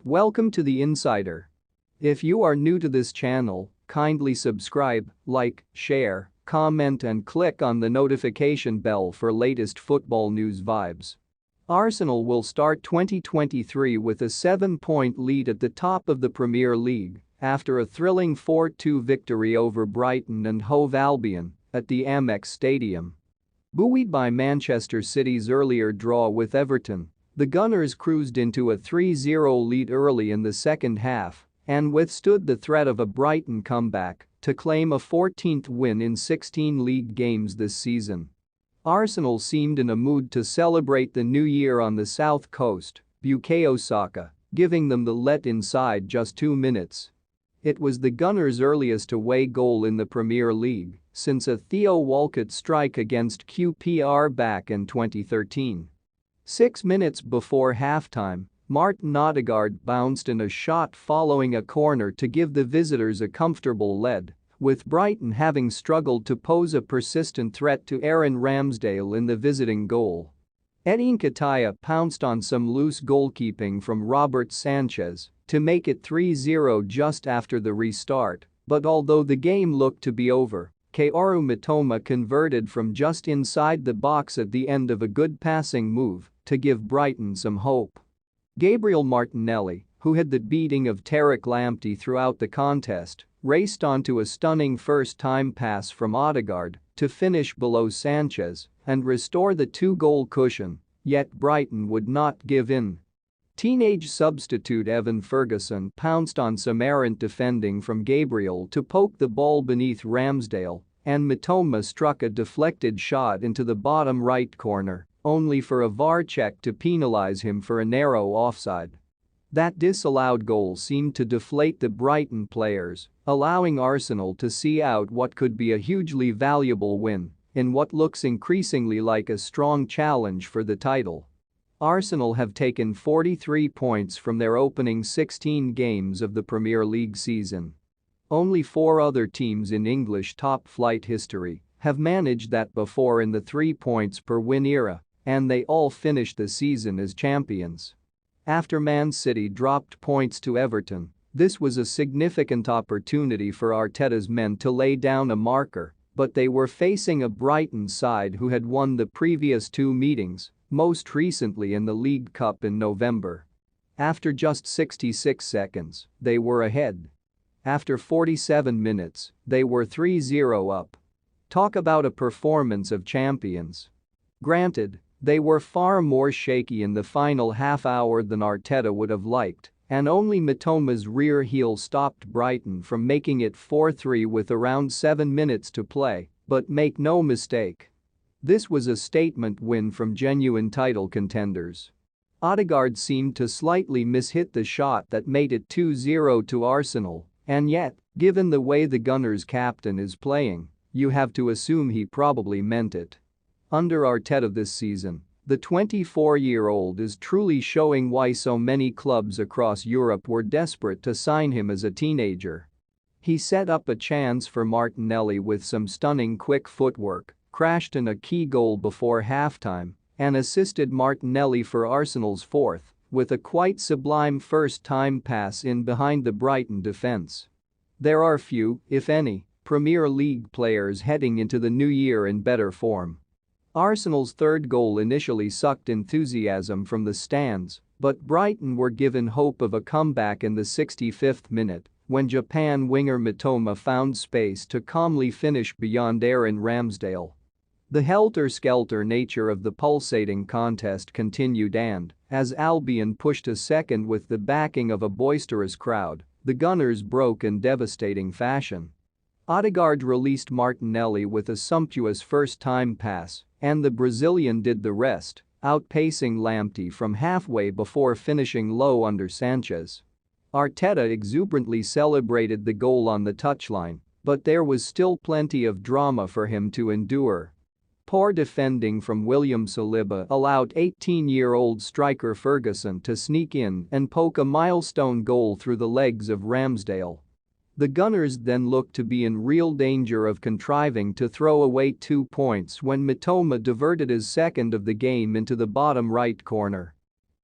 Welcome to The Insider. If you are new to this channel, kindly subscribe, like, share, comment and click on the notification bell for latest football news vibes. Arsenal will start 2023 with a 7-point lead at the top of the Premier League after a thrilling 4-2 victory over Brighton and Hove Albion at the Amex Stadium. Buoyed by Manchester City's earlier draw with Everton, the Gunners cruised into a 3-0 lead early in the second half and withstood the threat of a Brighton comeback to claim a 14th win in 16 league games this season. Arsenal seemed in a mood to celebrate the new year on the south coast, Bukayo Saka giving them the let inside just 2 minutes. It was the Gunners' earliest away goal in the Premier League since a Theo Walcott strike against QPR back in 2013. 6 minutes before halftime, Martin Odegaard bounced in a shot following a corner to give the visitors a comfortable lead, with Brighton having struggled to pose a persistent threat to Aaron Ramsdale in the visiting goal. Eddie Nketiah pounced on some loose goalkeeping from Robert Sanchez to make it 3-0 just after the restart, but although the game looked to be over, Kaoru Mitoma converted from just inside the box at the end of a good passing move to give Brighton some hope. Gabriel Martinelli, who had the beating of Tariq Lamptey throughout the contest, raced onto a stunning first-time pass from Odegaard to finish below Sanchez and restore the 2-goal cushion, yet Brighton would not give in. Teenage substitute Evan Ferguson pounced on some errant defending from Gabriel to poke the ball beneath Ramsdale, and Mitoma struck a deflected shot into the bottom right corner, only for a VAR check to penalise him for a narrow offside. That disallowed goal seemed to deflate the Brighton players, allowing Arsenal to see out what could be a hugely valuable win in what looks increasingly like a strong challenge for the title. Arsenal have taken 43 points from their opening 16 games of the Premier League season. Only 4 other teams in English top-flight history have managed that before in the 3 points per win era, and they all finished the season as champions. After Man City dropped points to Everton, this was a significant opportunity for Arteta's men to lay down a marker, but they were facing a Brighton side who had won the previous 2 meetings, most recently in the League Cup in November. After just 66 seconds, they were ahead. After 47 minutes, they were 3-0 up. Talk about a performance of champions. Granted, they were far more shaky in the final half hour than Arteta would have liked, and only Mitoma's rear heel stopped Brighton from making it 4-3 with around 7 minutes to play, but make no mistake. This was a statement win from genuine title contenders. Odegaard seemed to slightly miss-hit the shot that made it 2-0 to Arsenal, and yet, given the way the Gunners' captain is playing, you have to assume he probably meant it. Under Arteta this season, the 24-year-old is truly showing why so many clubs across Europe were desperate to sign him as a teenager. He set up a chance for Martinelli with some stunning quick footwork, crashed in a key goal before halftime, and assisted Martinelli for Arsenal's 4th with a quite sublime first-time pass in behind the Brighton defence. There are few, if any, Premier League players heading into the new year in better form. Arsenal's 3rd goal initially sucked enthusiasm from the stands, but Brighton were given hope of a comeback in the 65th minute when Japan winger Mitoma found space to calmly finish beyond Aaron Ramsdale. The helter-skelter nature of the pulsating contest continued and, as Albion pushed a second with the backing of a boisterous crowd, the Gunners broke in devastating fashion. Odegaard released Martinelli with a sumptuous first-time pass, and the Brazilian did the rest, outpacing Lamptey from halfway before finishing low under Sanchez. Arteta exuberantly celebrated the goal on the touchline, but there was still plenty of drama for him to endure. Poor defending from William Saliba allowed 18-year-old striker Ferguson to sneak in and poke a milestone goal through the legs of Ramsdale. The Gunners then looked to be in real danger of contriving to throw away 2 points when Mitoma diverted his second of the game into the bottom right corner.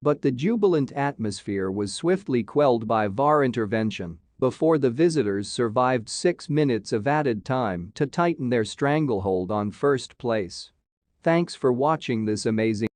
But the jubilant atmosphere was swiftly quelled by VAR intervention before the visitors survived 6 minutes of added time to tighten their stranglehold on first place. Thanks for watching this amazing